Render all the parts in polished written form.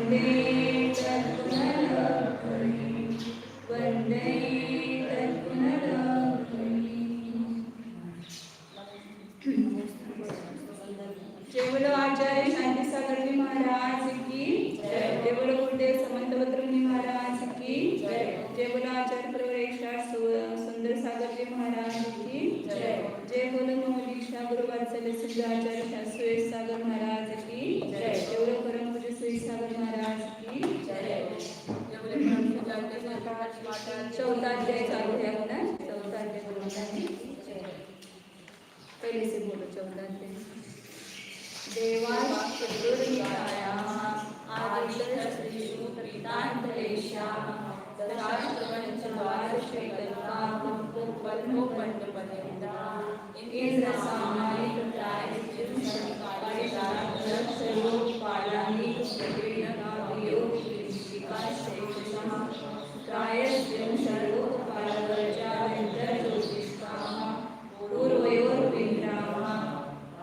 जय बोलो आचार्य शांति सागर जी महाराज की जय। जय बोलो गुरुदेव समंत मुनि महाराज की जय। जय बोलो आचार्य प्रवरेशा सुंदर सागर जी महाराज की जय। जय बोलो मौलिका गुरु वात्सल्य सिद्ध आचार्य सुरेश सागर महाराज की जय। जय बोलो परम पूज्य सुरेश सागर महाराज की जय। चौथा अध्याय चालू है अपना। चौथा अध्याय बोलना है, पहले से बोलो। चौथा अध्याय देवाः चतुर्विधायाः आदित्यश्रीषु प्रीतान्तरेषाः दशाश्रवणचत्वारश्रीकल्पाः पद्मोपण्डपर्यन्ता इन्द्रसामानिकप्रायश्चित्तशङ्कारिशारदक्षयोपालानि प्रवीणकाव्योगिकाश्रेष्ठः त्रायस्त्रिंशल्लोकपालवर्जाविन्द्रज्योतिष्काः पूर्वयोर्विग्रहाः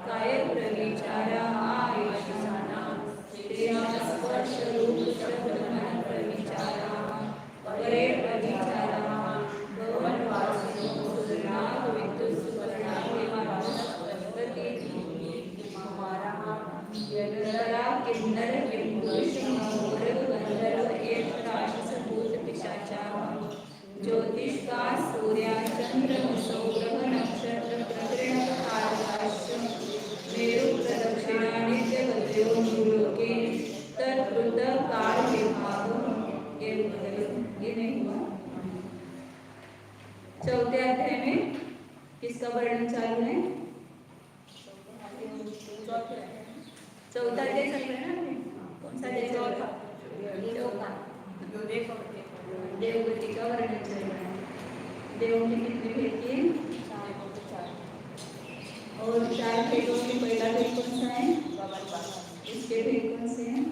कायप्रविचाराः आयुषानां स्पर्शरूपशब्दमनप्रविचाराः परे प्रविचाराः भवनवासिनो सुरनागविद्युत्सुवर्णाभिमानस्पतिकुमाराः यदरा किन्नर किंपुरुषमहोरगन्धर्व यक्षराक्षसभूतपिशाचाः ज्योतिष्का सूर्या चन्द्रमसौरभ नक्षत्र प्रकृणतारकाश्च मेरुप्रदक्षिणानित्यगतयो भूलोके तत्कृत काल विभाग। ये नहीं हुआ। चौथे अध्याय में किसका वर्णन चालू है? चौथा अध्याय चल रहा है ना? कौन सा अध्याय चल रहा है? देवगति का वर्णन चल रहा है। देवों की कितनी भेद की? और चार भेदों में पहला भेद कौन सा है? इसके भेद कौन से हैं?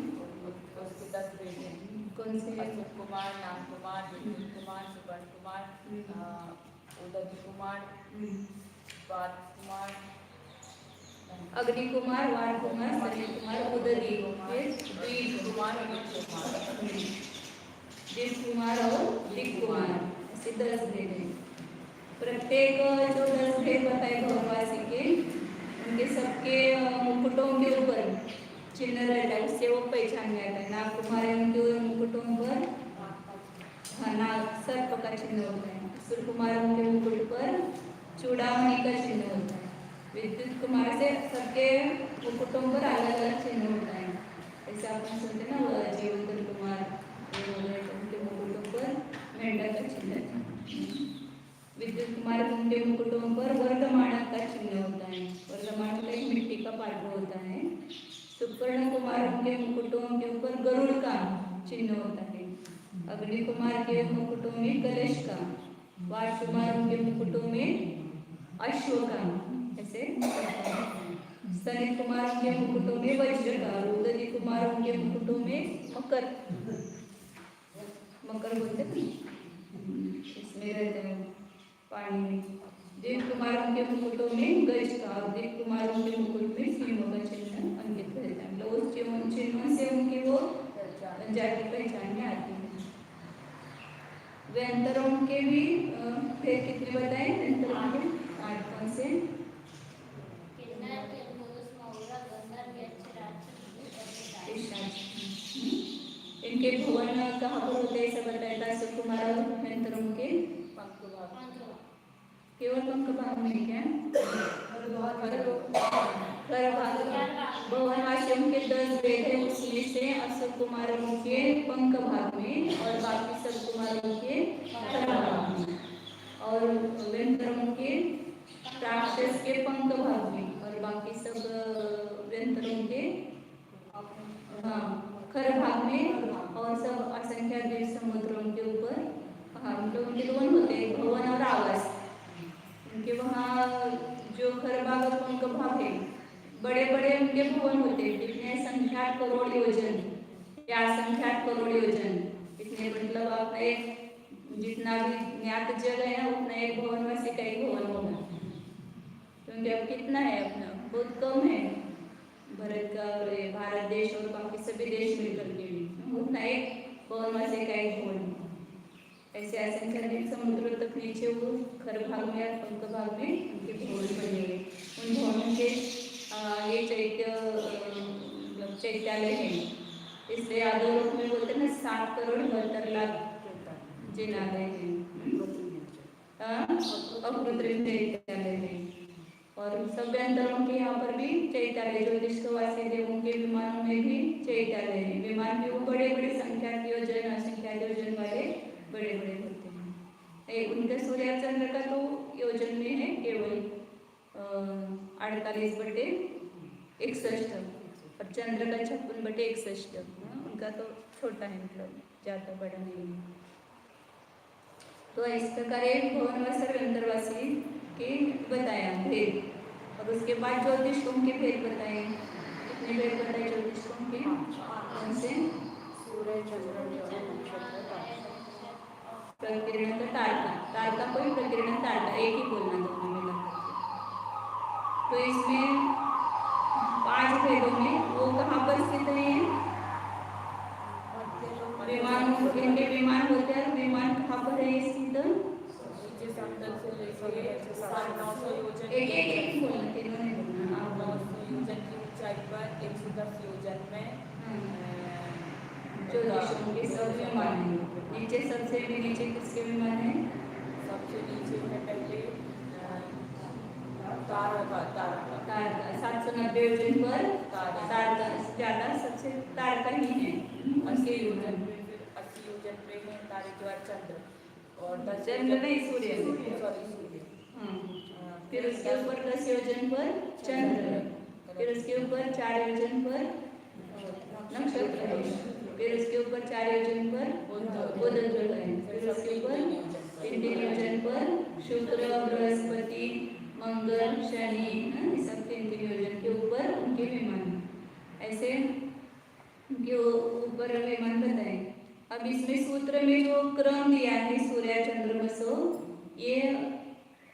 कौन से? कुमार, नाम कुमार, विद्युत कुमार, सुवर्ण कुमार, उदय कुमार, वात कुमार, अग्नि कुमार, वार कुमार, सनी कुमार, उदरी कुमार, द्वीप कुमार, दीप कुमार और दिक कुमार। ऐसे 10 भेद हैं। प्रत्येक जो 10 भेद बताए भगवासी के, उनके सबके मुकुटों के ऊपर चिन्ह रहता है, उससे वो पहचान जाता है। नाग कुमार है, उनके मुकुटों पर नाग सर्प का चिन्ह होता है। असुर कुमार उनके मुकुट पर चूड़ामणि का चिन्ह होता है। विद्युत कुमार से सबके मुकुटों पर अलग अलग चिन्ह होता है। ऐसे अपन सुनते ना, जीवंत कुमार उनके मुकुटों पर मेंढक का चिन्ह है। विद्युत कुमार उनके मुकुटों पर वर्धमान का चिन्ह होता है। वर्धमान का एक मिट्टी का पात्र होता है। सुवर्ण कुमार के मुकुटों के ऊपर गरुड़ का चिन्ह होता है। अग्नि कुमार के मुकुटों में कलश का, वाट कुमार के मुकुटों में अश्व का, ऐसे सनी कुमार के मुकुटों में वज्र का, रुद्री कुमार के मुकुटों में मकर बोलते हैं, इसमें रहते हैं पानी में। दीप कुमार के मुकुटों में गज का, दीप कुमार के मुकुट में सिंह का चिन्ह अंकित रहता है। मतलब उस चिन्हों से उनकी वो जाति पहचान में आती है। व्यंतरों के भी फिर कितने बताए? व्यंतरों के 8 कौन से? इनके भवन कहाँ पर होते हैं सब बताया था। सब कुमार व्यंतरों के केवल पंख भाग में क्या? भवनवासियों के 10 भेद है, उसमें से असुर कुमारों के पंख भाग में और बाकी सब कुमारों के खर भाग में, और व्यंतरों के राक्षस के पंख भाग में और बाकी सब व्यंतरों के खर भाग में, और सब असंख्य देव समुद्रों के ऊपर मतलब उनके 2 होते हैं, भवन और आवास। उनके वहाँ जो खर भाग और पंख भाग है, बड़े बड़े उनके भवन होते हैं। कितने? संख्यात करोड़ योजन या असंख्यात करोड़ योजन। इतने मतलब अपना एक जितना भी ज्ञात जगह है ना, उतना एक भवनवासी का एक भवन होगा। क्योंकि अब कितना है अपना, बहुत कम है। भारत का और भारत देश और बाकी सभी देश मिलकर के भी पुन्हा एक भवनवासी का एक भवन। ऐसे असंख्य समुद्र तक नीचे वो खर भाग में और पंख भाग में उनके भवन बने हुए। उन भवनों के ये चैत्यालय है। इसलिए आधोलोक में बोलते हैं ना 7 करोड़ 72 लाख जिनालय है, अकृत्रिम चैत्यालय है। और सभ्यंतरों के यहाँ पर भी चैत्यालय, ज्योतिषवासी देवों के विमानों में भी चैत्यालय है। विमान भी वो बड़े बड़े संख्यात योजन असंख्यात योजन वाले बड़े बड़े होते हैं। उनका सूर्य चंद्र का तो योजन में है केवल 48/61 और चंद्र का 56/61। उनका तो छोटा है, मतलब ज़्यादा बड़ा नहीं है। तो इस प्रकार एक भवनवासी और अंतरवासी के बताया भेद। और उसके बाद ज्योतिषकों के भेद बताए। कितने भेद बताए ज्योतिषकों के? कौन से? सूर्य चंद्र प्रकीर्णन का तारका, तारका कोई प्रकीर्णन तारका, एक ही बोलना दोनों में लग करके। तो इसमें 5 भेदों में वो कहाँ पर स्थित है? विमान, इनके विमान होते हैं। विमान कहाँ पर है स्थित? एक बोलना, तीनों ने बोलना। 900 योजन की ऊंचाई पर 110 योजन में ज्योतिषों के सब विमान है। नीचे सबसे नीचे किसके विमान है? सबसे नीचे में पहले तारका 790 योजन पर तारका ज्यादा, सबसे तारका ही है। 80 योजन पे, फिर 80 योजन पे है तारेश्वर चंद्र और 10 चंद्र नहीं, सूर्य। फिर उसके ऊपर 10 योजन पर चंद्र, फिर उसके ऊपर 4 योजन पर नक्षत्र है, फिर उसके ऊपर 4 योजन पर बुध ग्रह है, फिर उसके ऊपर 3 योजन पर शुक्र, बृहस्पति, मंगल, शनि, सब 3 योजन के ऊपर उनके विमान। ऐसे उनके ऊपर विमान बताए। अब इसमें सूत्र में जो क्रम दिया है सूर्य चंद्र बसो, ये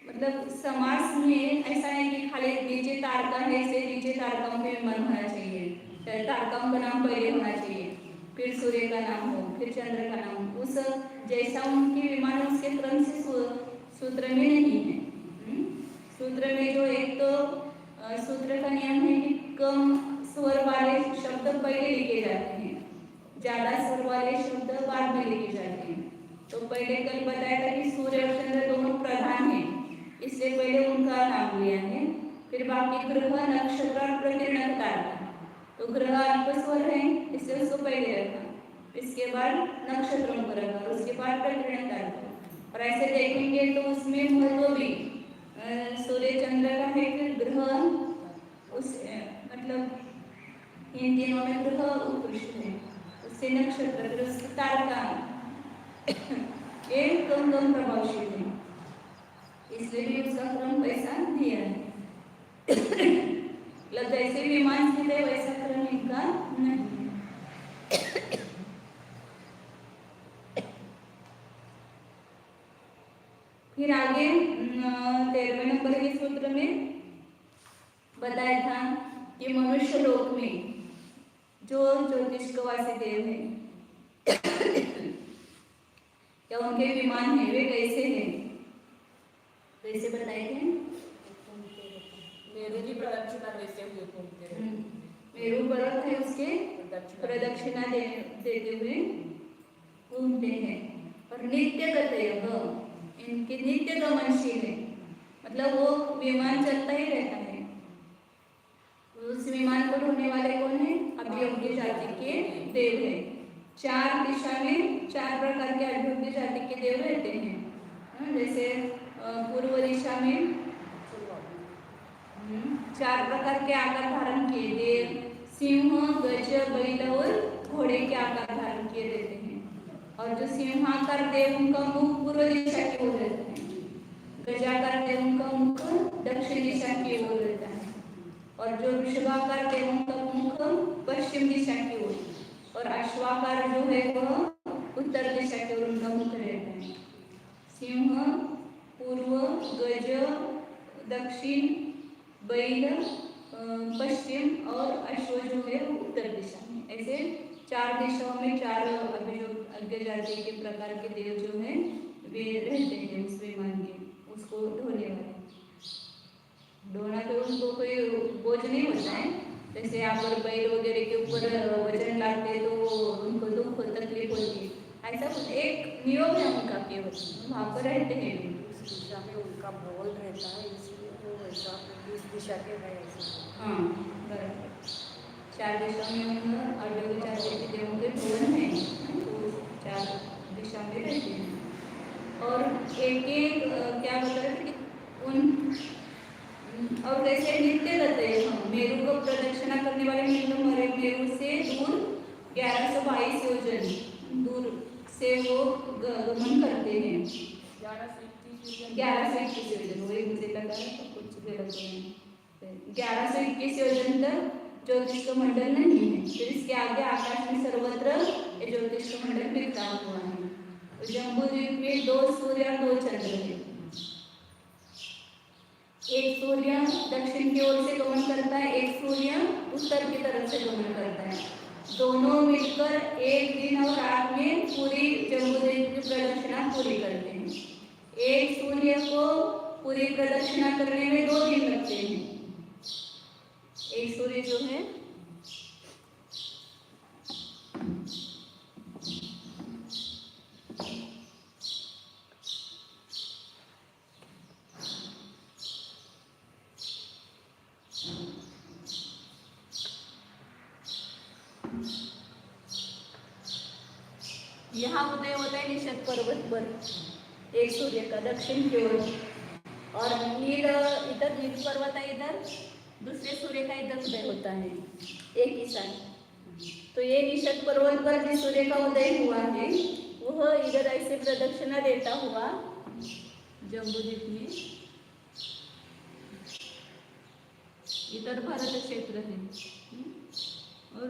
मतलब समास में ऐसा है कि खाली नीचे तारका है, इसे नीचे तारकाओं के विमान होना चाहिए, तारकाओं का नाम पहले होना चाहिए, फिर सूर्य का नाम हो, फिर चंद्र का नाम हो। उस जैसा उनके विमान उसके क्रम से सूत्र में नहीं है। सूत्र में जो एक तो सूत्र का नियम है कि कम स्वर वाले शब्द पहले लिखे जाते हैं, ज्यादा स्वर वाले शब्द बाद में लिखे जाते हैं। तो पहले कल बताया था कि सूर्य और चंद्र दोनों प्रधान हैं, इसलिए पहले उनका नाम लिया है। फिर बाकी ग्रह, नक्षत्र और प्रकीर्णन तारका। तो ग्रह अल्प स्वर है, इसलिए उसको पहले रखा, इसके बाद नक्षत्रों को रखा, उसके बाद प्रकीर्णन तारका। और ऐसे देखेंगे तो उसमें महत्व भी सूर्य चंद्र का है, फिर ग्रह उस मतलब इन तीनों में ग्रह उत्कृष्ट है, उससे नक्षत्र, फिर उससे तारका एक कम प्रभावशील है, इसलिए भी उसका क्रम वैसा दिया है। मतलब जैसे विमान स्थित है वैसा क्रम इनका नहीं। फिर आगे 13वें नंबर के सूत्र में बताया था कि मनुष्य लोक में जो ज्योतिषवासी देव है या उनके विमान है वे कैसे हैं, कैसे बताए थे? मेरू की प्रदक्षिणा वैसे हुए घूमते रहे। मेरू पर्वत है, उसके प्रदक्षिणा देते हुए घूमते हैं। और नित्य गतयः, इनके नित्य गमनशील है, मतलब वो विमान चलता ही रहता है। उस विमान को ढोने वाले कौन है? अभियोग्य जाति के देव है। 4 दिशा में 4 प्रकार के अभियोग्य जाति के देव रहते हैं। जैसे पूर्व दिशा में 4 प्रकार के आकार धारण किए देव सिंह, गज, बैल और घोड़े के आकार धारण किए रहते हैं। और जो सिंहाकार देव उनका मुख पूर्व दिशा की ओर रहता है, गजाकार देव उनका मुख दक्षिण दिशा की ओर रहता है, और जो वृषभाकार देव उनका मुख पश्चिम दिशा की ओर, और अश्वाकार जो है वह उत्तर दिशा की ओर उनका मुख रहता है। सिंह पूर्व, गज दक्षिण, बैल पश्चिम और अश्व जो है उत्तर दिशा में, ऐसे 4 दिशाओं में 4 आज्ञा जाति के प्रकार के देव जो हैं वे रहते हैं उस विमान के, उसको ढोने वाले। ढोना तो उनको कोई बोझ नहीं होता है, जैसे यहाँ पर बैल वगैरह के ऊपर वजन लाते तो उनको दुख तकलीफ होती है, ऐसा कुछ एक नियम है उनका, केवल वहाँ पर रहते हैं। उस दिशा में उनका बॉल रहता है, इसलिए वो वैसा इस दिशा के है ऐसे। हाँ बराबर, 4 दिशा में उन आज्ञा जाति के देवों के भवन हैं, तो 4 दिशा में रहते हैं। और एक एक क्या बता रहे थे कि उन और कैसे नित्य रहते हैं हम मेरू को प्रदक्षिणा करने वाले मेरू से दूर 1122 योजन दूर से वो गमन करते हैं। 1121 योजन, वही मुझे लगा तो कुछ गलत है। 1121 योजन तक ज्योतिष का मंडल नहीं है, फिर इसके आगे आकाश में सर्वत्र ये ज्योतिष का मंडल बिखरा हुआ है। जम्बू द्वीप में 2 सूर्य और 2 चंद्र है। एक सूर्य दक्षिण की ओर से गमन करता है, एक सूर्य उत्तर की तरफ से गमन करता है। दोनों मिलकर एक दिन और रात में पूरी जम्बूद्वीप की प्रदक्षिणा पूरी करते हैं। एक सूर्य को पूरी प्रदक्षिणा करने में 2 दिन लगते हैं। एक सूर्य जो है यहाँ उदय होता है निषद पर्वत पर एक सूर्य का दक्षिण की ओर, और नील इधर नील पर्वत है, इधर दूसरे सूर्य का इधर उदय होता है एक ही साथ। तो ये निषद पर्वत पर जिस सूर्य का उदय हुआ है वह इधर ऐसे प्रदक्षिणा देता हुआ जम्बूद्वीप में, इधर भारत क्षेत्र है, और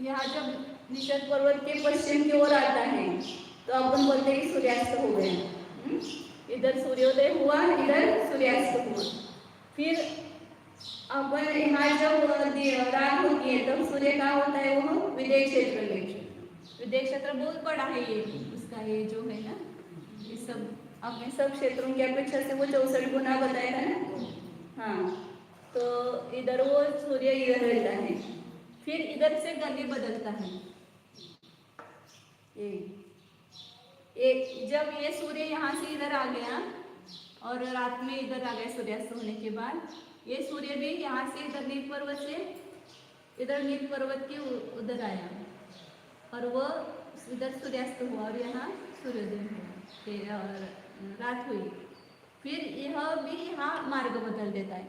यहाँ जब निषद पर्वत के पश्चिम की ओर आता है तो अपन बोलते हैं कि सूर्यास्त हो गया। इधर सूर्योदय हुआ, इधर सूर्यास्त हुआ। फिर अपन यहाँ जब रात होती है तब सूर्य कहाँ होता है, वो विदेह क्षेत्र में। विदेह क्षेत्र बहुत बड़ा है ये, उसका ये जो है ना, ये सब अपने सब क्षेत्रों की अपेक्षा से वो 64 गुना बताया था ना। हाँ, तो इधर वो सूर्य इधर रहता है। फिर इधर से गति बदलता है। एक जब ये सूर्य यहाँ से इधर आ गया और रात में इधर आ गया सूर्यास्त होने के बाद, ये सूर्य भी यहाँ से इधर नील पर्वत से इधर नील पर्वत के उधर आया और वो इधर सूर्यास्त हुआ और यहाँ सूर्योदय हुआ और रात हुई। फिर यह भी यहाँ मार्ग बदल देता है,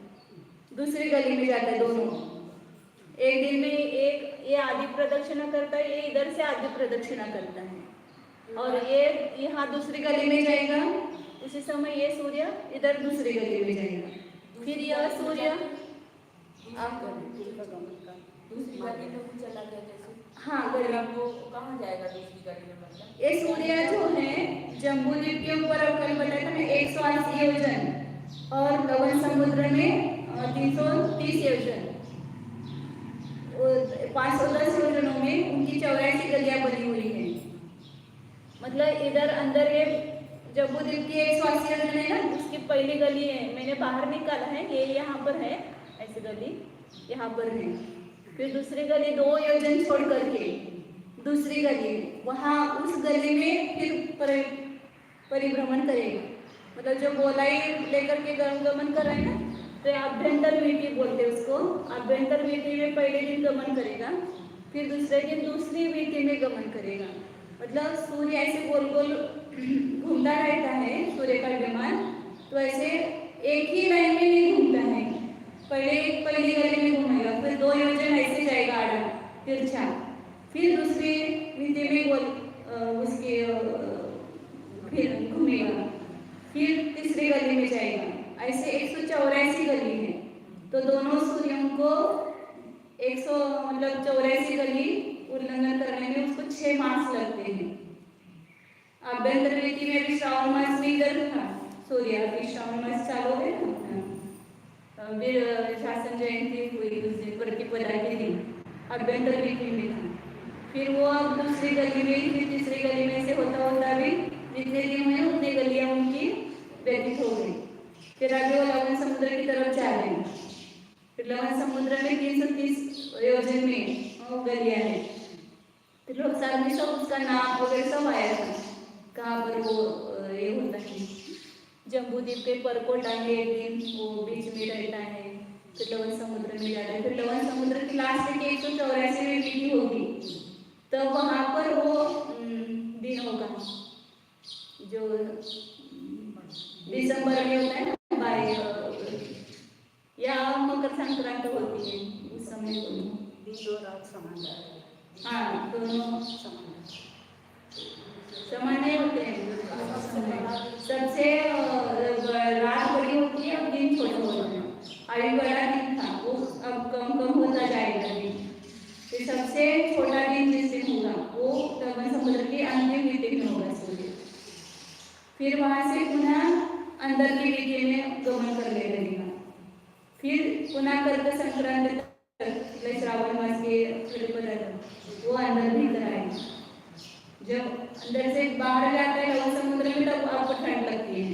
दूसरी गली में जाता है। दोनों एक दिन में एक ये आदि प्रदक्षिणा करता है, ये इधर से आदि प्रदक्षिणा करता है, और ये यहाँ दूसरी गली में जाएगा। उसी समय ये सूर्य इधर दूसरी गली में जाएगा। फिर यह सूर्य दूसरी गली में वो चला गया जैसे। हाँ, गली वो कहाँ जाएगा दूसरी गली में, मतलब ये सूर्य जो है जम्बूद्वीप के ऊपर कल बताया था मैं 180 योजन और लवण समुद्र में 330 योजन, 510 योजनों में उनकी 84 गलियां बनी हुई है। मतलब इधर अंदर ये जम्बूद्वीप की 180 योजन है ना, उसकी पहली गली है, मैंने बाहर निकाला है, ये यहाँ पर है, ऐसी गली यहाँ पर है। फिर दूसरी गली 2 योजन छोड़ करके दूसरी गली, वहाँ उस गली में फिर परिभ्रमण करेगा। मतलब जो गोलाई लेकर के गमन कर रहे हैं ना, तो आभ्यंतर वीति बोलते हैं उसको। आभ्यंतर वीति में पहले दिन गमन करेगा, फिर दूसरे दिन दूसरी वीति में गमन करेगा। मतलब सूर्य ऐसे गोल गोल घूमता रहता है सूर्य का विमान, तो ऐसे एक ही लाइन में नहीं घूमता है। पहली गली में घूमेगा, फिर 2 योजन ऐसे जाएगा आड़ा तिरछा, फिर दूसरी वीति में गोल उसके फिर घूमेगा, फिर तीसरी गली में जाएगा। ऐसे 184 गली है, तो दोनों सूर्यों को 184 गली उल्लंघन करने में उसको 6 मास लगते हैं। आभ्यंतर वीति में भी श्रावण मास में इधर था सूर्य, अभी श्रावण मास चालू है ना, फिर शासन जयंती हुई उस दिन प्रतिपदा के दिन, अभ्यंतर वीथी में था। फिर वो अब दूसरी गली में, फिर तीसरी गली में से होता होता भी जितने दिन हुए उतनी गलियां उनकी व्यतीत हो गई। फिर आगे वो लवन समुद्र की तरफ जा रहे हैं। फिर लवन समुद्र में 330 योजन में वो गलियां है। फिर लोग साथ में सब उसका नाम वगैरह सब आया था, कहाँ पर वो ये होता है। जम्बूद्वीप के परकोटा में एक दिन वो बीच में रहता है, फिर लवन समुद्र में जाता है। फिर लवन समुद्र की लास्ट की 184 में विधि होगी, तो वहाँ पर वो दिन होगा जो दिसंबर में होता है ना, या मकर संक्रांति होती है उस समय को। दिन और रात समान है। हाँ, दोनों समान नहीं होते हैं। सबसे रात बड़ी होती है और दिन छोटा होता है। अभी बड़ा दिन था, वो अब कम कम होता जाएगा दिन। फिर सबसे छोटा दिन जिस दिन होगा वो लवन समुद्र के अंतिम विधि में होगा सूर्य। फिर वहां से पुनः अंदर की विधि में गमन कर लेगा। फिर पुनः कर्क संक्रांति श्रावण मास के वो अंदर भीतर आएगा। जब अंदर से बाहर जाता है लवन समुद्र में, तब आपको ठंड लगती है,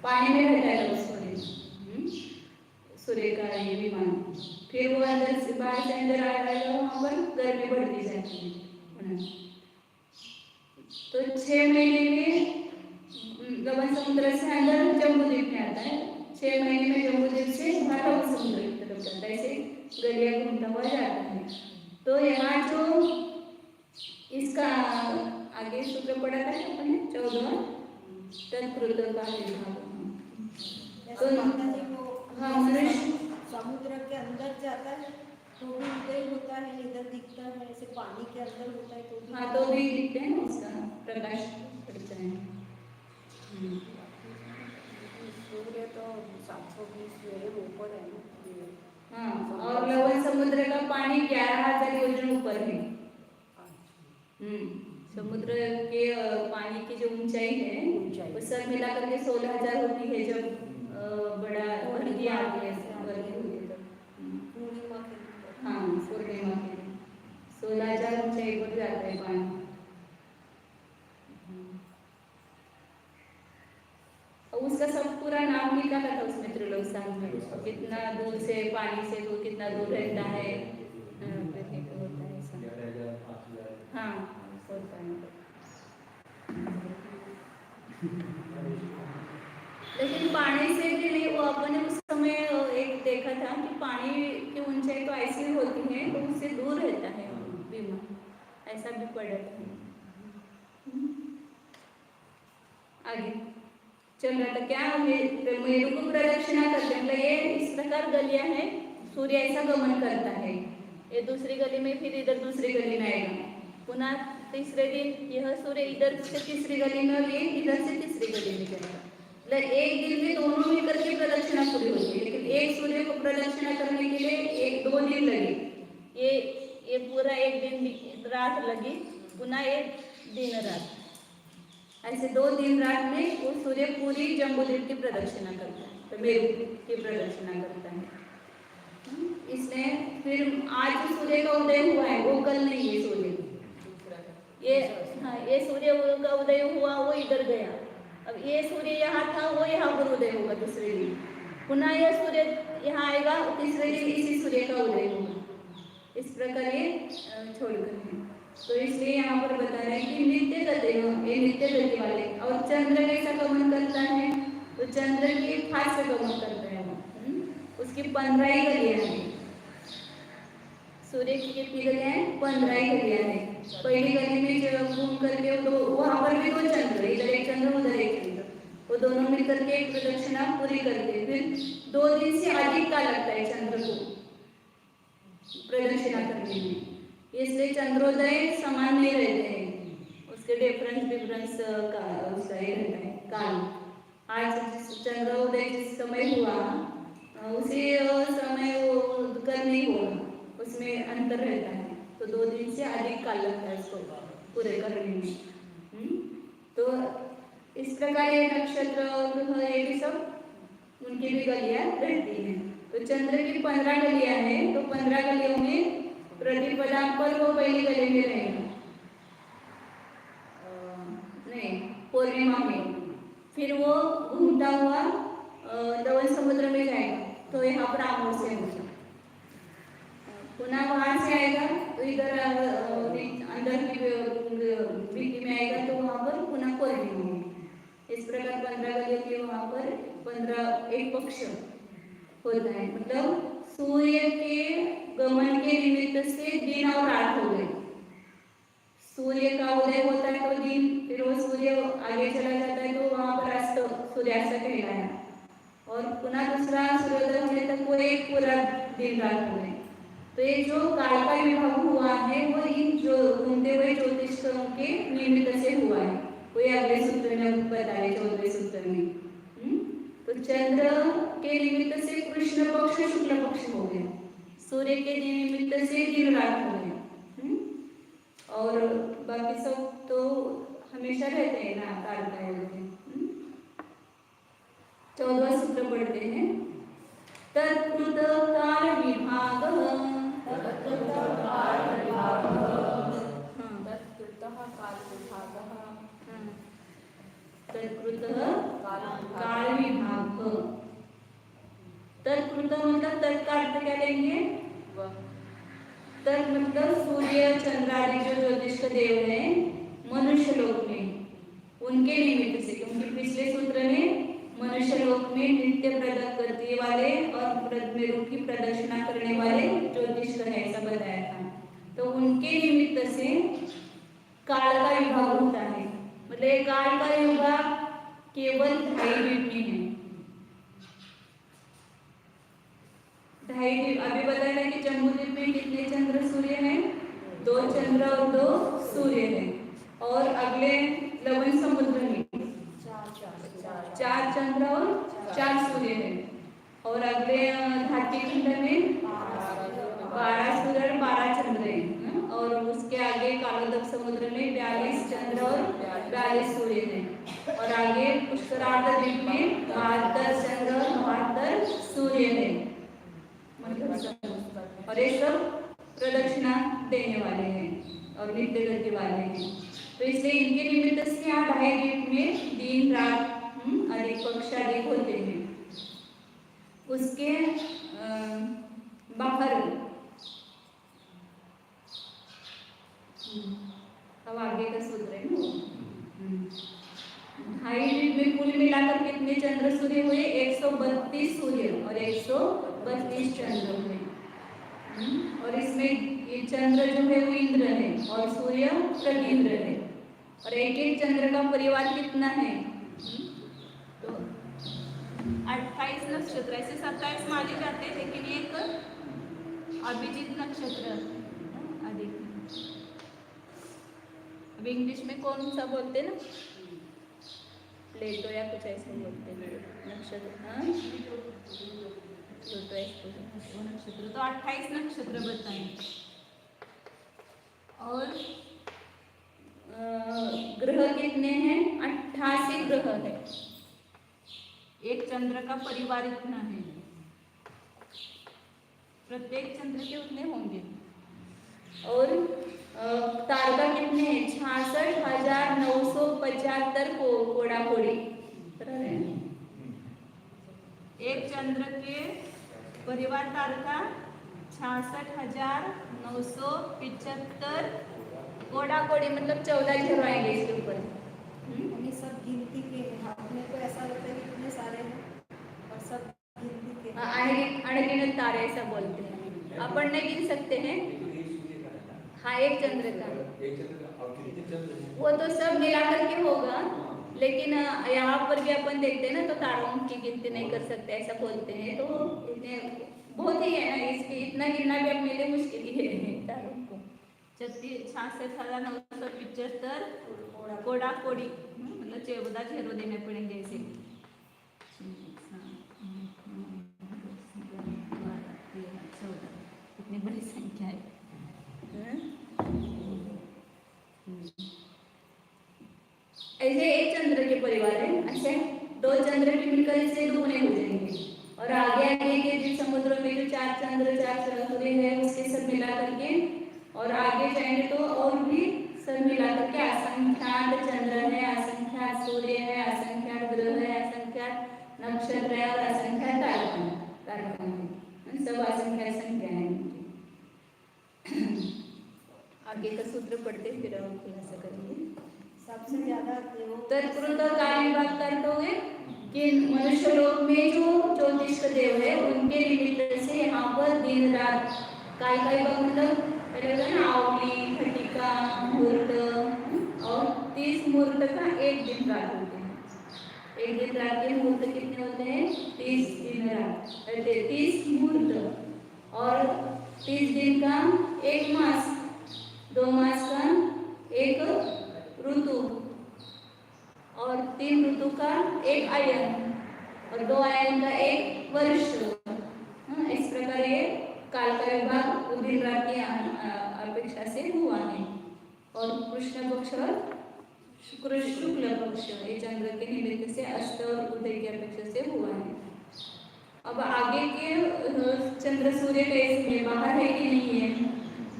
पानी में रहता है सूर्य का ये विमान। फिर वो अंदर से बाहर से अंदर आएगा, वहाँ पर गर्मी बढ़ती जाती है। तो 6 महीने में लवन समुद्र से अंदर जम्बूद्वीप में आता है। 6 महीने में जम्बूद्वीप से लवन समुद्र की तरफ जाता है, ऐसे गलियां घूमता हुआ जाता है। तो यहाँ जो इसका आगे सूत्र पढ़ा था अपने 14 तत्कृत का विभाग। तो हाँ, मनुष्य समुद्र के अंदर जाता है तो भी उदय होता है, इधर दिखता है, ऐसे पानी के अंदर होता है तो भी। हाँ, तो भी दिखते हैं ना, उसका प्रकाश पड़ता है। सूर्य तो 720 ऊपर है ना। हाँ, और लवन समुद्र का पानी 11,000 योजन ऊपर है। समुद्र के पानी की जो ऊंचाई है वो सब मिला करके 16,000 होती है। जब बड़ा भरती आती है पूर्णिमा के, हाँ पूर्णिमा के 16,000 ऊंचाई पर जाता है पानी। और उसका सब पूरा नाम लिखा था उसमें त्रिलोक में, कितना दूर से पानी से वो कितना दूर रहता है। होता है ऐसा। हाँ, होता है। लेकिन पानी से भी नहीं, वो अपने उस समय एक देखा था कि पानी की ऊंचाई तो ऐसी होती है तो उससे दूर रहता है विमान, ऐसा भी पढ़ा था। आगे चल रहा था क्या, मेरु को प्रदक्षिणा करते हैं। ये इस प्रकार गलियां हैं, सूर्य ऐसा गमन करता है। ये दूसरी गली में, फिर इधर दूसरी गली में आएगा। पुनः तीसरे दिन यह सूर्य इधर से तीसरी गली में और ये इधर से तीसरी गली में जाएगा। एक दिन में दोनों मिलकर के प्रदक्षिणा पूरी होती है, लेकिन एक सूर्य को प्रदक्षिणा करने के लिए 1-2 दिन लगे। ये पूरा एक दिन रात लगी, पुनः एक दिन रात, ऐसे 2 दिन रात में वो सूर्य पूरी जम्बूद्वीप की प्रदक्षिणा करता है, तो मेरु की प्रदक्षिणा करता है। इसलिए फिर आज जो सूर्य का उदय हुआ है वो कल नहीं है सूर्य, ये सूर्य का उदय हुआ वो इधर गया। अब ये सूर्य यहाँ था, वो यहाँ पर उदय होगा दूसरे दिन। पुनः यह सूर्य यहाँ आएगा, तीसरे दिन इसी सूर्य का उदय होगा। इस प्रकार ये छोड़कर, तो इसलिए यहाँ पर बता रहे हैं कि नित्य गति, ये नित्य गति वाले। और चंद्र कैसा गमन करता है, तो चंद्र की फास्ट से गमन करता है वो। उसकी 15 ही गलियां हैं। सूर्य की कितनी गलियां हैं? 15 ही गलियां हैं। पहली गली में जब घूम करके तो वहाँ पर भी 2 चंद्र, इधर एक चंद्र उधर एक चंद्र, वो दोनों मिलकर के एक प्रदक्षिणा पूरी करते। फिर 2 दिन से अधिक का लगता है चंद्र को प्रदक्षिणा करने में, इसलिए चंद्रोदय समान नहीं रहते हैं, उसके डिफरेंस का उसका ये रहता है काल। आज चंद्रोदय जिस समय हुआ उसी समय वो कल नहीं होगा, उसमें अंतर रहता है। तो 2 दिन से अधिक काल लगता है उसको पूरे करने में। तो इस प्रकार ये नक्षत्र ये भी सब उनकी भी गलियां रहती हैं। तो चंद्र की 15 गलियां हैं, तो 15 गलियों में प्रति चांद पर वो पहले गले में रहेगा, नहीं पूर्णिमा में, फिर वो घूमता हुआ लवण समुद्र में जाएगा, तो यहाँ पर अमावस्या होगा। पुनः वहां से आएगा तो इधर अंदर की मिट्टी में आएगा, तो वहां पर पुनः पूर्णिमा होगी। इस प्रकार 15 गलियों के वहां पर 15 एक पक्ष होता है। मतलब सूर्य के गमन के निमित्त से दिन और रात हो गए। सूर्य का उदय होता है तो दिन, फिर वो सूर्य आगे चला जाता है तो वहां पर अस्त सूर्यास्त कहलाया, और पुनः दूसरा सूर्योदय होने तक वो एक पूरा दिन रात हो गए। तो ये जो काल का विभाग हुआ है वो इन जो घूमते हुए ज्योतिषों के निमित्त से हुआ है। वो अगले सूत्र में बताए 14वें सूत्र में। तो चंद्र के निमित्त से कृष्ण पक्ष शुक्ल पक्ष हो गया, सूर्य के निमित्त से दिन रात हो गया, और बाकी सब तो हमेशा रहते हैं ना, काल का होते हैं। 14वां सूत्र पढ़ते हैं। तत्कृत काल विभाग, तत्कृत काल विभाग। तत्कृत मतलब तत्का अर्थ क्या लेंगे? तत् मतलब सूर्य चंद्र आदि जो ज्योतिष के देव हैं मनुष्य लोक में, उनके निमित्त से, क्योंकि पिछले सूत्र में मनुष्य लोक में नित्य प्रदर्शन करने वाले और मेरु की प्रदर्शना करने वाले ज्योतिष है ऐसा बताया था। तो उनके निमित्त से काल का विभाग होता है। मतलब काल का विभाग केवल 2.5 दिन में है। 2.5 दिन अभी बताया ना कि जम्बूद्वीप में कितने चंद्र सूर्य हैं? 2 चंद्र और 2 सूर्य हैं। और अगले लवण समुद्र में 4 चंद्र और 4 सूर्य हैं। और अगले धात्विक खंड में 12 सूर्य और 12 चंद्र हैं। और उसके आगे कालोदक समुद्र में 42 चंद्र और 42 सूर्य हैं। और आगे पुष्करार्ध द्वीप में 72 चंद्र और 72 सूर्य हैं। और ये सब प्रदक्षिणा देने वाले हैं और नित्य गति वाले हैं। तो इसलिए इनके निमित्त से यहाँ 2.5 द्वीप में दिन रात अधिक पक्ष अधिक होते हैं। उसके बाहर अब आगे का सूत्र है ना, 2.5 द्वीप में कुल मिलाकर कितने चंद्र सूर्य हुए? 132 सूर्य और 132 चंद्र हुए। और इसमें ये चंद्र जो है वो इंद्र है और सूर्य प्रतीन्द्र है। और एक एक चंद्र का परिवार कितना है? तो 28 नक्षत्र, ऐसे 27 माने जाते हैं, लेकिन एक अभिजीत नक्षत्र अधिक। अब इंग्लिश में कौन सा बोलते हैं ना, प्लेटो या कुछ ऐसे बोलते हैं नक्षत्र। हाँ नक्षत्र तो 28 नक्षत्र बताएं। और ग्रह कितने हैं? 88 ग्रह है। एक चंद्र का परिवार इतना है, प्रत्येक चंद्र के उतने होंगे। और तारका कितने हैं? 66,975 कोड़ा कोड़ी। एक चंद्र के परिवार तारका 66,975 कोड़ा कोड़ी मतलब 14 0 आएंगे इसके ऊपर। ये सब गिनती के हैं। अपने को ऐसा लगता है कि कितने सारे हैं और सब गिनती के अनगिनत तारे ऐसा बोलते हैं। अपन नहीं गिन सकते हैं। हाँ एक चंद्र का वो तो सब मिलाकर के होगा, लेकिन यहाँ पर भी अपन देखते हैं ना तो तारों की गिनती नहीं कर सकते ऐसा बोलते हैं। तो इतने बहुत ही है ना, इसकी इतना गिनना भी अपने लिए मुश्किल ही है तारों को। 66,975 कोड़ा कोड़ी, मतलब 14 0 देने पड़ेंगे ऐसे। कितनी बड़ी संख्या है। ऐसे एक चंद्र के परिवार है, ऐसे 2 चंद्र के मिलकर इसे दुगने हो जाएंगे। और आगे आगे के जो समुद्र में जो 4 चंद्र 4 सूर्य है उसके सब मिला करके और आगे जाएंगे तो और भी सब मिलाकर के असंख्यात चंद्र है, असंख्यात सूर्य है, असंख्यात ग्रह है, असंख्यात नक्षत्र है और असंख्यात तारका है। सब असंख्यात संख्या है। आगे का सूत्र पढ़ते फिर हम खुलासा करेंगे। सबसे ज्यादा तत्पुरुष का बात करते हुए कि मनुष्य लोक में जो ज्योतिष देव है उनके निमित्त से यहाँ पर दिन रात काय मतलब पहले ना आवली, फटिका, मुहूर्त और 30 मुहूर्त का एक दिन रात होते हैं। एक दिन रात के मुहूर्त कितने होते हैं? 30 दिन रात 30 मुहूर्त और 30 दिन का एक मास, 2 मास का एक ऋतु और 3 ऋतु का एक आयन और 2 आयन का एक वर्ष। इस प्रकार ये काल का विभाग दिन रात की अपेक्षा से हुआ है। और कृष्ण पक्ष और शुक्ल पक्ष ये चंद्र के निमित्त से अस्त और उदय की अपेक्षा से हुआ है। अब आगे के चंद्र सूर्य कैसे बाहर है कि नहीं है?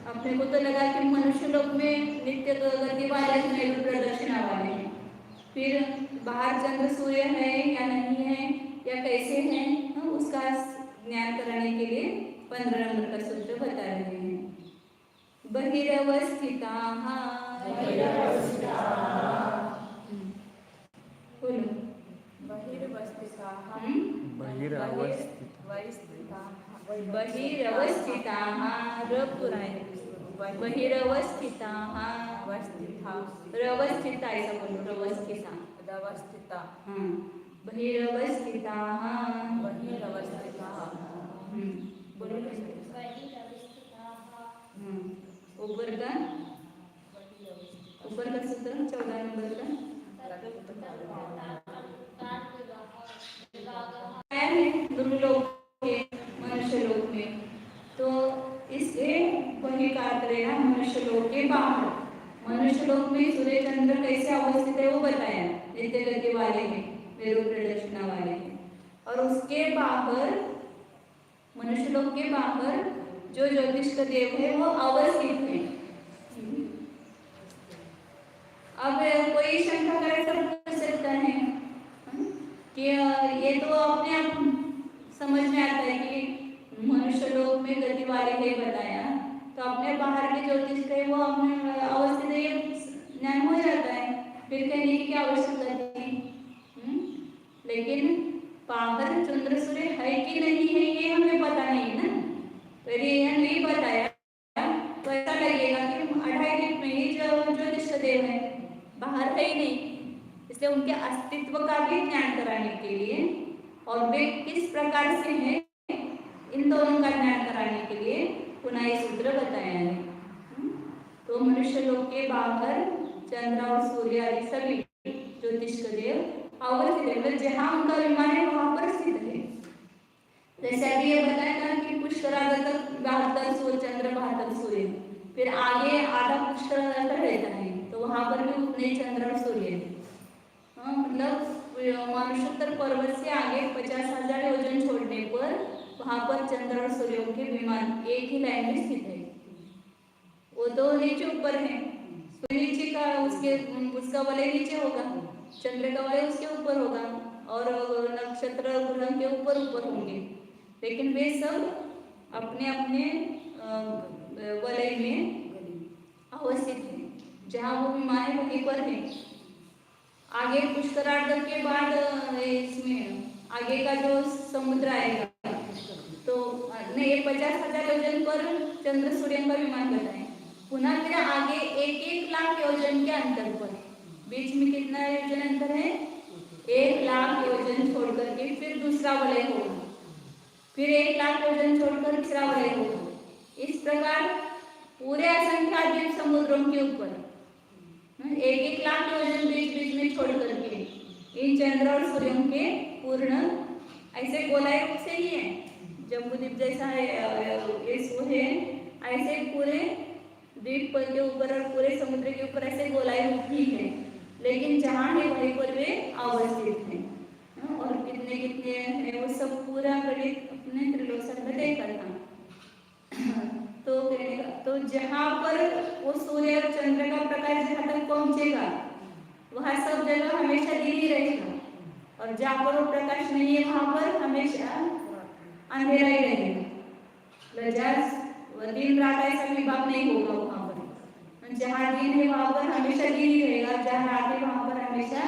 अपने को तो लगा कि मनुष्य लोक में नित्य गति वाले प्रदक्षिणा वाले हैं, फिर बाहर चंद्र सूर्य है या नहीं है या कैसे है, उसका ज्ञान कराने के लिए 15 नंबर का सूत्र बता रहे हैं। बहिरवस्थिताः बोलो बहिरवस्थिताः बहिरवस्थिताः रवस्थिता ऐसा बोलो रवस्थिता बहिरवस्थिताः बोलो ऊपर का सूत्र 14 नंबर का दुर्लोक के मनुष्य लोक में, तो इसे वही कार्य ना मनुष्य लोक के बाहर। मनुष्य लोक में सूर्य चंद्र कैसे अवस्थित है वो बताया, नित्य गति वाले हैं, मेरु प्रदक्षिणा वाले हैं। और उसके बाहर मनुष्य लोक के बाहर जो ज्योतिष का देव है वो अवस्थित है। अब कोई शंका कर सकता है कि ये तो अपने आप समझ में आता है कि मनुष्य लोक में गति वाले है बताया, तो अपने बाहर के ज्योतिष का वो अपने अवस्थित है ज्ञान हो जाता है, फिर कहने की क्या आवश्यकता थी। लेकिन बाहर चंद्र सूर्य है कि नहीं है ये हमें पता नहीं ना, तो यह नहीं बताया तो ऐसा लगेगा कि 28 दिन में ही जो ज्योतिष देव है बाहर है ही नहीं, इसलिए उनके अस्तित्व का भी ज्ञान कराने के लिए और वे किस प्रकार से हैं इन दोनों का ज्ञान कराने के लिए पुनः ये सूत्र बताया है। तो मनुष्य लोक के बाहर चंद्र और सूर्य आदि सभी ज्योतिष देव अवस्थित है, जहाँ उनका विमान है वहां पर स्थित है। जैसे अभी ये बताया था कि पुष्करागत 72 सूर्य चंद्र 72 सूर्य, फिर आगे आधा पुष्करागत रहता है तो वहां पर भी उतने चंद्र और सूर्य है। मतलब मानुषोत्तर पर्वत से आगे 50,000 योजन छोड़ने पर वहां पर चंद्र और सूर्यों के विमान एक ही लाइन में स्थित है। वो तो नीचे ऊपर है, नीचे का उसका वलय नीचे होगा, चंद्र का वलय उसके ऊपर होगा और नक्षत्र ग्रह के ऊपर होंगे, लेकिन वे सब अपने अपने वलय में अवस्थित है। जहाँ वो विमान है वहीं पर है। आगे पुष्करार्ध के बाद इसमें आगे का जो समुद्र आएगा तो नहीं 50,000 योजन पर चंद्र सूर्य का विमान बताए, पुनः फिर आगे 1 लाख योजन के अंतर पर, बीच में कितना योजन अंतर है? 1 लाख योजन छोड़ करके फिर दूसरा वलय होगा, फिर 1 लाख योजन छोड़कर तीसरा वलय होगा। इस प्रकार पूरे असंख्यात द्वीप समुद्रों के ऊपर 1 लाख योजन बीच में छोड़ करके इन चंद्र और सूर्यों के पूर्ण ऐसे गोलाई रूप से ही है, जम्बूद्वीप जैसा है ऐसे पूरे द्वीप के ऊपर और पूरे समुद्र के ऊपर ऐसे गोलाई रूप ही है, लेकिन जहाँ है वहीं पर वे अवस्थित हैं। और कितने कितने है वो सब पूरा गणित अपने त्रिलोक में देखा था। तो कहने का तो तो जहाँ पर वो सूर्य और चंद्र का प्रकाश जहाँ तक पहुंचेगा वहाँ सब जगह हमेशा दिन ही रहेगा, और जहाँ पर वो प्रकाश नहीं है वहाँ पर हमेशा अंधेरा ही रहेगा। जहाँ दिन रात ऐसा विभाग नहीं होगा वहाँ पर, जहाँ दिन है वहाँ पर हमेशा दिन ही रहेगा, जहाँ रात है वहाँ पर हमेशा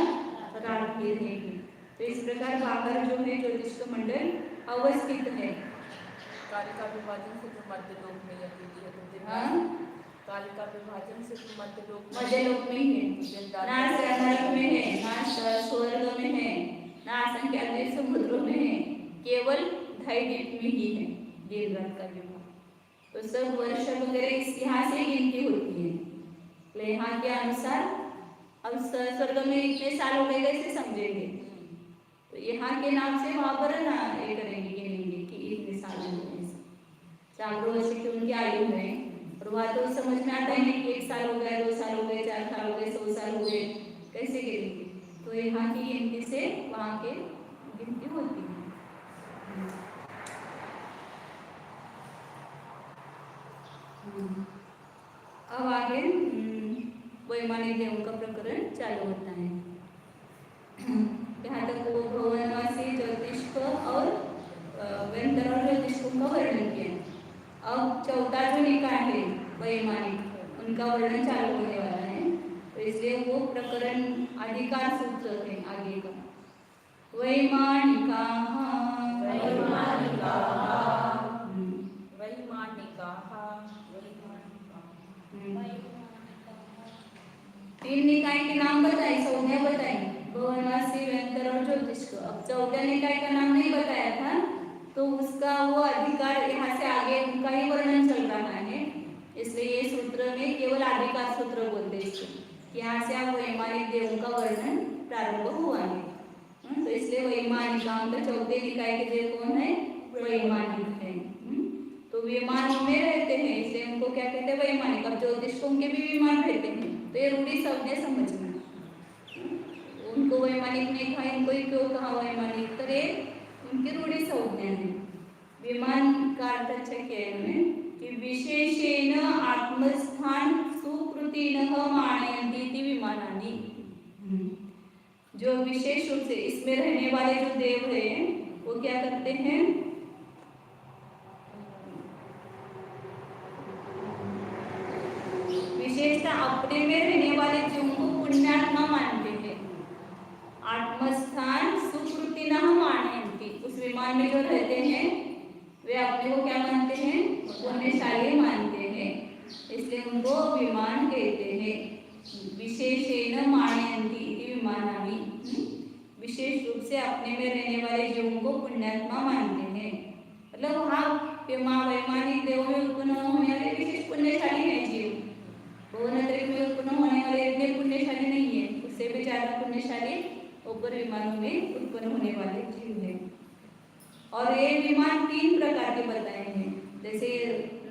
रात ही रहेगी। तो इस प्रकार भाकर जो है ज्योतिष का मंडल अवस्थित है। कार्य का विभाजन से जो मध्य लोक में यह विधि है, तो दिन हाँ? कार्य का विभाजन से जो मध्य लोक में है, ना नरक में है, ना स्वर्ग में है, ना असंख्य समुद्रों में है, केवल 2.5 दिन में ही है दिन रात का विभाग। तो सब वर्ष वगैरह इस यहाँ से गिनती होती है। तो यहाँ के अनुसार अब स्वर्ग में इतने साल हो गए कैसे समझेंगे, तो यहाँ के नाम से वहाँ पर ना ये करेंगे, गिनेंगे कि इतने साल हो गए, 4 वर्ष की उनकी आयु है, और वहाँ तो समझ में आता ही नहीं कि 1 साल हो गए, 2 साल हो गए, 4 साल हो गए, 100 साल हो गए, कैसे गिनेंगे। तो यहाँ की गिनती से वहाँ के गिनती होती है। अब आगे वैमानिक देवों का प्रकरण चालू होता है। यहाँ तक वो भुवनवासी ज्योतिष और वेंतर और ज्योतिषों का वर्णन किया। अब चौथा जो निकाय है वैमानिक, उनका वर्णन चालू होने वाला है, तो इसलिए वो प्रकरण अधिकार सूत्र है आगे का। वैमानिकाः तीन निकाय के नाम बताए, संज्ञा बताई, भुवनवासी, वेंतर और ज्योतिष। अब चौथा निकाय का नाम नहीं बताया था, तो उसका वो अधिकार यहाँ से आगे उनका ही वर्णन चल रहा है, इसलिए ये सूत्र में केवल अधिकार सूत्र बोलते हैं। यहाँ से आप वैमानिक देवों का वर्णन प्रारंभ हुआ है। तो इसलिए वैमानिका चौथे निकाय के देव कौन है, वैमानिक है। तो विमान में रहते हैं, इसलिए उनको क्या कहते हैं, वैमानिक। अब ज्योतिषों के भी विमान रहते हैं, तो ये रूढ़ी सबने समझना। उनको वैमानिक ने कहा, इनको ही क्यों कहा वैमानिक, तो ये उनकी रूढ़ी संज्ञा है। विमान का अर्थ अच्छा क्या है कि विशेषेण आत्मस्थान सुकृतिनः मानयन्ति विमानानि। जो विशेष रूप से इसमें रहने वाले जो देव हैं वो क्या करते हैं, विशेषता अपने में रहने वाले जीवों को पुण्यात्मा मानते हैं। आत्मस्थान सुकृतिनः मानयन्ति, उस विमान में जो रहते हैं वे अपने को क्या मानते हैं, पुण्यशाली मानते हैं, इसलिए उनको विमान कहते हैं। विशेषेण मानयन्ति विमानानि, विशेष रूप से अपने में रहने वाले जीवों को पुण्यात्मा मानते हैं। मतलब वहाँ वैमानिक देवों में उत्पन्न होने वाले विशेष पुण्यशाली है जीव, भुवनत्रय में उत्पन्न होने वाले इतने पुण्यशाली नहीं है, उससे भी ज्यादा पुण्यशाली ऊपर विमानों में उत्पन्न होने वाले जीव है। और ये विमान 3 प्रकार के बताए हैं, जैसे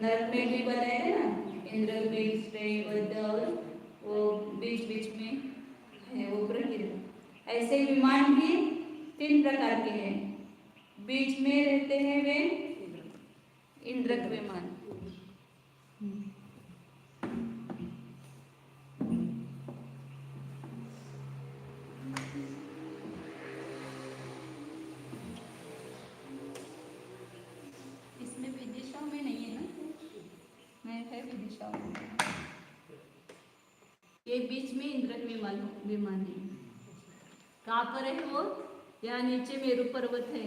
नरक में भी बताए थे ना, इंद्र, बीज, और वो बीच बीच में है वो प्रकृति। ऐसे विमान भी 3 प्रकार के हैं। बीच में रहते हैं वे इंद्रक विमान, इसमें विदिशाओं में नहीं है ना, मैं है विदिशाओं में। ये बीच में इंद्रक विमान है। कहाँ पर है वो, यहाँ नीचे मेरू पर्वत है,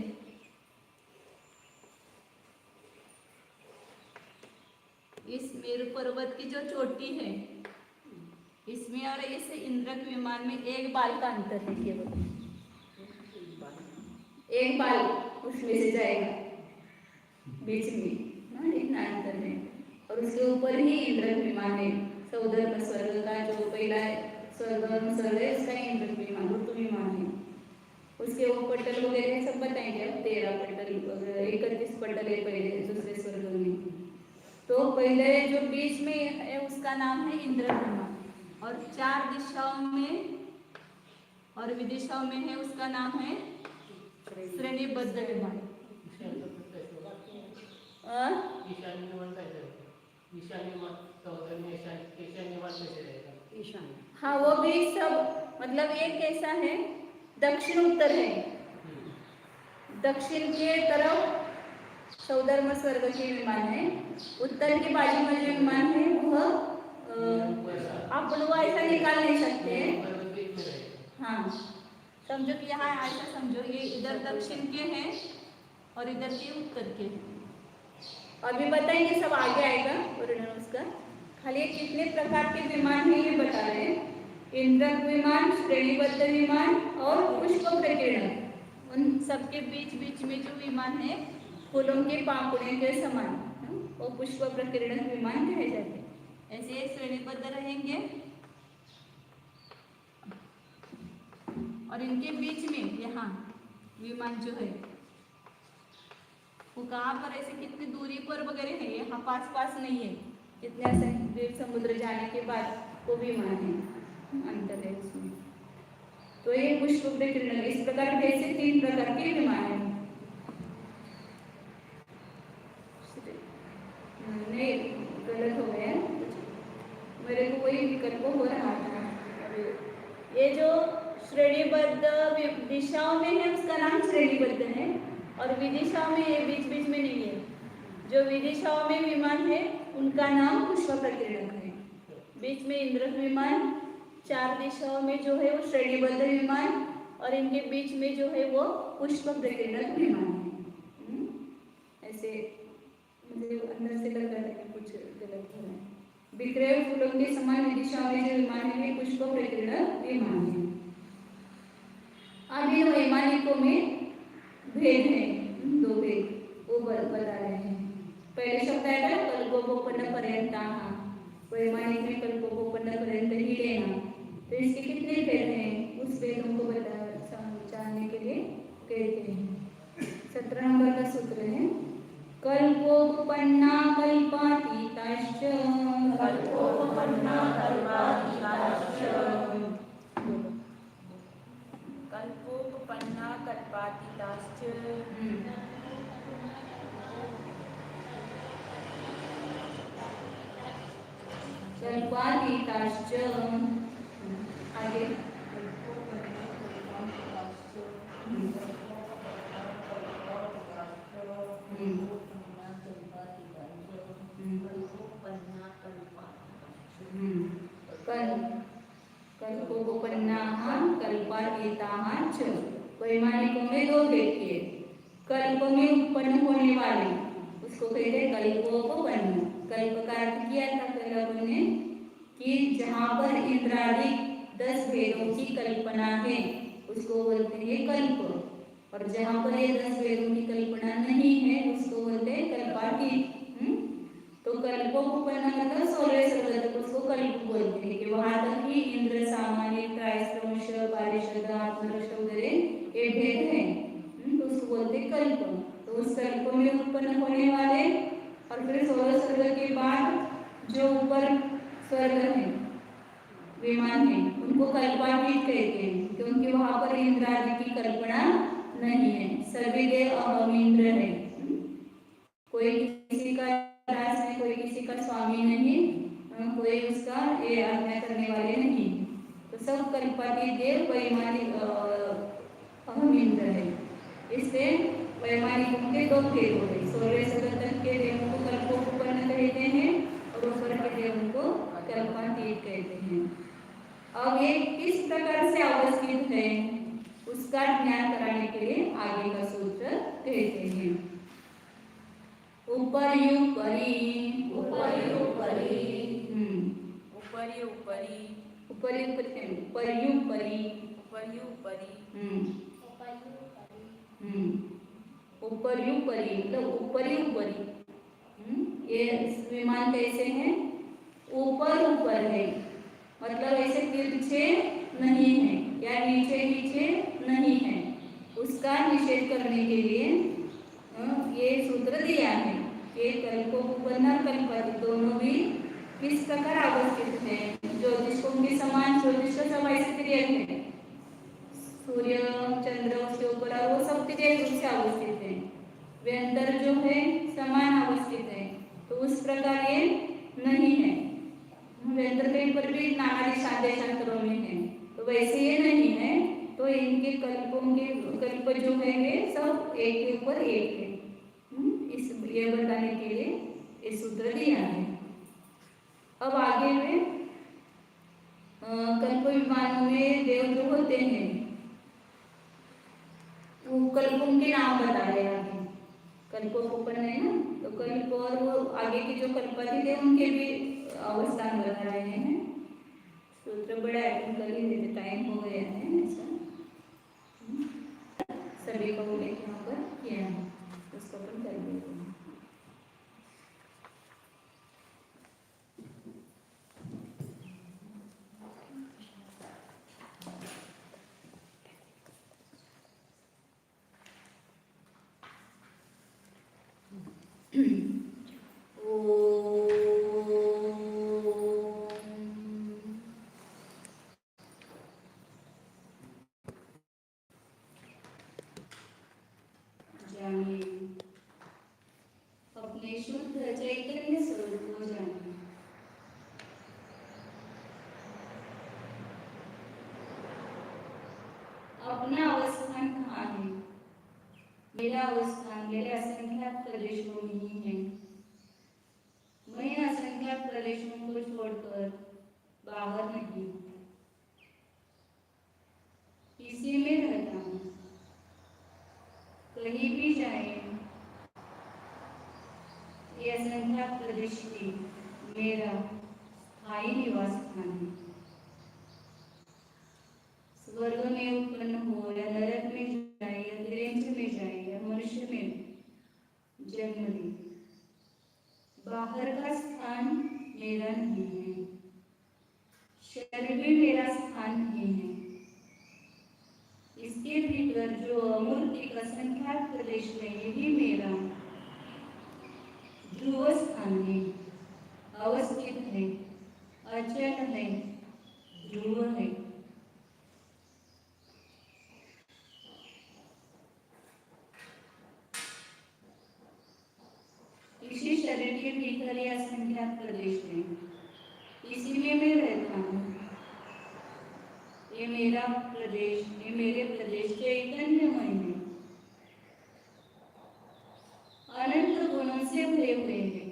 इस मेरू पर्वत की जो चोटी है इसमें और इस इंद्रक विमान में 1 बाल का अंतर है, केवल 1 बाल उसमें से जाएगा बीच में, इतना अंतर है। और उसके ऊपर ही इंद्रक विमान है, सौधर्म स्वर्ग का जो पहला स्वर्ग स्वर्ग है उसका इंद्रक विमान ऋतु विमान है। उसके वो पटल वगैरह सब बताएंगे, अब 13 पटल 31 पटल है पहले दूसरे स्वर्ग में। तो पहले जो बीच में है उसका नाम है इंद्रक विमान, और 4 दिशाओं में और विदिशाओं में है उसका नाम है श्रेणीबद्ध विमान। ईशान्य सौदर्य ईशान्यवाद कैसे रहेगा? ईशान हाँ वो भी सब मतलब ये कैसा है, दक्षिण उत्तर है। दक्षिण के तरफ सौधर्म स्वर्ग के विमान है, उत्तर के बाजू में जो विमान है वह आप लोग ऐसा निकाल नहीं सकते। हाँ समझो कि यहाँ ऐसा समझो, ये इधर दक्षिण के हैं और इधर के उत्तर के हैं। अभी बताएंगे सब आगे आएगा वर्णन उसका। खाली ये कितने प्रकार के विमान हैं ये बता रहे हैं। इंद्रक विमान, श्रेणीबद्ध विमान और पुष्प प्रकीर्णक। उन सबके बीच बीच में जो विमान है फूलों के पापड़े के समान, वो पुष्प प्रकीर्णक विमान कहे जाते हैं। ऐसे श्रेणीबद्ध रहेंगे और इनके बीच में यहाँ विमान जो है वो कहाँ पर, ऐसे कितनी दूरी पर वगैरह है, यहाँ पास पास नहीं है, इतने ऐसे समुद्र जाने के बाद वो विमान है, अंतर है इसमें। तो ये पुष्प प्रकीर्णक, इस प्रकार के ऐसे 3 प्रकार के विमान है। नहीं गलत हो गया, मेरे को वही विकल्प हो रहा था। ये जो श्रेणीबद्ध दिशाओं में है उसका नाम श्रेणीबद्ध है, और विदिशाओं में ये बीच बीच में नहीं है। जो विदिशाओं में विमान है उनका नाम पुष्प प्रकीर्णक है। बीच में इंद्रक विमान, 4 दिशाओं में जो है वो श्रेणीबद्ध विमान, और इनके बीच में जो है वो पुष्प प्रकीर्णक विमान है। ऐसे मुझे अंदर से लग रहा था कि कुछ गलत हो रहा है। बिखरे हुए फूलों के समान विदिशाओं में जो विमान है पुष्प प्रकीर्णक विमान है। आगे वैमानिकों में भेद है, 2 भेद वो बता रहे हैं। पहले शब्द आएगा कल्पोपन्न पर्यंता, वैमानिक में कल्पोपन्न पर्यंत ही लेना। तो इसके कितने भेद हैं उस भेदों को जानने के लिए कहते हैं। 17 नंबर का सूत्र है कल्पोपन्ना कल्पातीताश्च, कल्पोपन्ना कल्पातीताश्च, कल्पोपन्ना कल्पातीताश्च, कल्पातीताश्च। आगे कल्पोपन्नाः कल्पातीताः च। वैमानिकों में 2 भेद किए। कल्प में उत्पन्न होने वाले उसको कहते हैं कल्पोपन्न। कल्प का अर्थ किया था पहले हमने कि जहाँ पर इंद्रादि 10 भेदों की कल्पना है उसको बोलते हैं कल्प, और जहाँ पर ये 10 भेदों की कल्पना नहीं है उसको बोलते हैं कल्पातीत। तो कल्पोपन्न मतलब 16 शब्द तक उसको कल्प बोलते हैं कि वहां तक ही इंद्र, सामान्य, त्रायस्त्रमश, पारिषद, आत्मरस वगैरह ये भेद है, तो उसको बोलते हैं कल्प। तो उस कल्प में उत्पन्न होने वाले और फिर 16 स्वर्ग के बाद जो ऊपर स्वर्ग है विमान है उनको कल्पातीत कहते हैं, क्योंकि वहां पर इंद्र आदि की कल्पना नहीं है। सभी देव अहम इंद्र है, कोई किसी का दास है, कोई किसी का स्वामी नहीं, कोई उसका ये आज्ञा करने वाले नहीं। तो सब कल्पातीत देव वैमानिक अहम इंद्र है। इससे वैमानिकों के 2 भेद हो गए। 16 शब्द तक के देवों को कल्पोपन्न कहते हैं और ऊपर के देवों को कल्पातीत कहते हैं। अब ये किस प्रकार से अवस्थित है उसका ज्ञान कराने के लिए आगे का सूत्र कहते हैं। उपर्युपरि, उपर्युपरि, उपरि उपरि, उपरि उपर्युपरि, उपर्युपरि, उपर्युपरि मतलब ऊपरी ऊपरी। ये विमान कैसे हैं, ऊपर ऊपर है, मतलब ऐसे तिरछे नहीं है या नीचे नीचे नहीं है। उसका निषेध करने के लिए ये सूत्र दिया है कि कल्पोपन्न और कल्पातीत दोनों भी किस प्रकार अवस्थित है। ज्योतिष को उनके समान, ज्योतिष का सब ऐसे तिर्यक है, सूर्य चंद्र उसके ऊपर और वो सब तिर्यक रूप से अवस्थित है। व्यंतर जो है समान अवस्थित है। तो उस प्रकार ये व्यंतर कहीं पर भी नाना देशांतरों में है, तो वैसे ये नहीं है। तो इनके कल्पों के कल्प जो है ये सब एक के ऊपर एक है। इस ये बताने के लिए ये सूत्र दिया है। अब आगे में कल्प विमानों में देव जो होते हैं वो कल्पों के नाम बता रहे हैं आगे। कल्पोपन है ना, तो कल्प और वो आगे के जो कल्पाती थे उनके भी अवस्थान बता रहे हैं। सूत्र बड़ा है, कर ही देते, टाइम हो गया है ऐसा। सभी को उल्लेख यहाँ पर किया है, उसको अपन कर देते हैं। अपने शुद्ध चैतन्य स्वरूप को जानिए। अपना अवस्थान कहाँ है? मेरा अवस्थान मेरे असंख्यात प्रदेशों में ही है। मैं असंख्यात प्रदेशों को छोड़कर बाहर नहीं हूँ, इसी में रहता हूँ। कहीं भी जाए ये असंख्यात प्रदेश ही मेरा स्थायी निवास स्थान है। स्वर्ग में उत्पन्न हो या नरक में जाए या तिरंज में जाए या मनुष्य में जन्म ले, बाहर का स्थान मेरा नहीं है। शरीर भी मेरा स्थान नहीं है। इसके भीतर जो अमूर्तिक असंख्यात प्रदेश है यही मेरा ध्रुव स्थान है, अवस्थित है, अचल है, ध्रुव है। इसी शरीर के भीतर यह असंख्यात प्रदेश है, इसी में मैं रहता हूँ। ये मेरा प्रदेश, ये मेरे प्रदेश चैतन्यमय है, अनंत गुणों से भरे हुए हैं।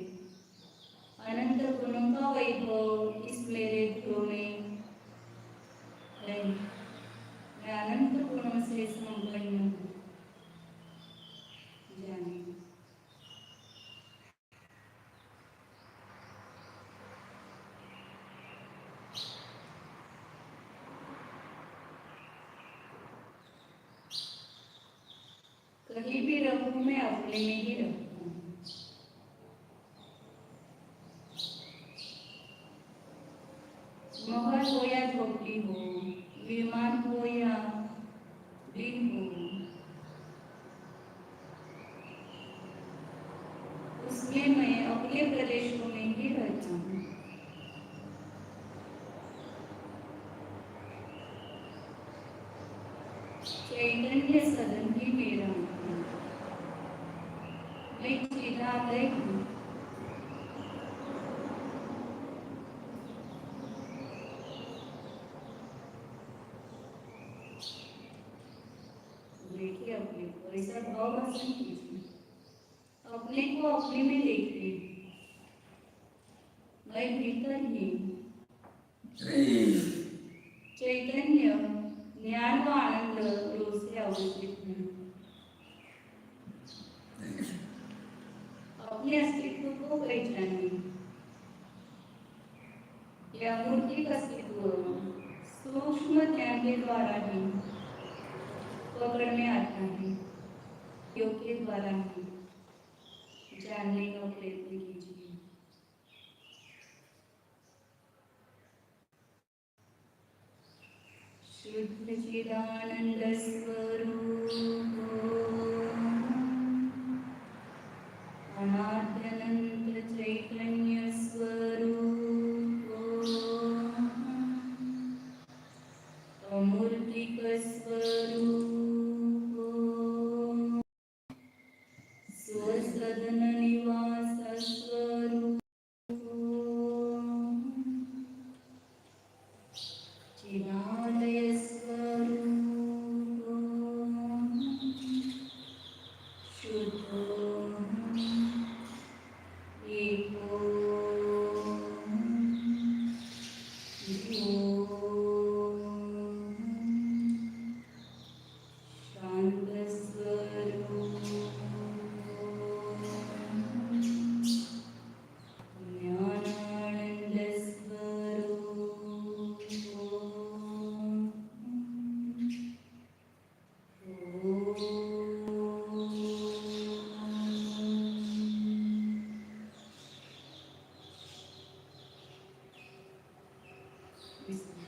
अनंत गुणों का वैभव इस मेरे ध्रुव में है। मैं अनंत गुणों से संपन्न हूँ। जानिए। कहीं भी रहूं मैं अपने में ही रहता हूँ। महल हो या झोपड़ी हो, विमान हो या दिन हो, उसमें मैं अपने प्रदेशों में ही रहता हूँ। चैतन्य सदन ही मेरा है। मैं चिदालय हूँ। देखिए अपने को, ऐसा भाव भाषण कीजिए, अपने को अपने में देखिए। मैं भीतर ही चैतन्य ज्ञान व आनंद रूप से अवस्थित हूँ। अपने अस्तित्व को पहचानिए। यह मूर्तिक अस्तित्व सूक्ष्म ध्यान के द्वारा ही पकड़ में आता है। योग के द्वारा ही जानने का प्रयत्न कीजिए। शुद्ध चिदानंद स्वरूप अनाद्यनंत चैतन्य स्वरूप अमूर्तिक स्वरूप स्वसदन निवास स्वरूप विष्णु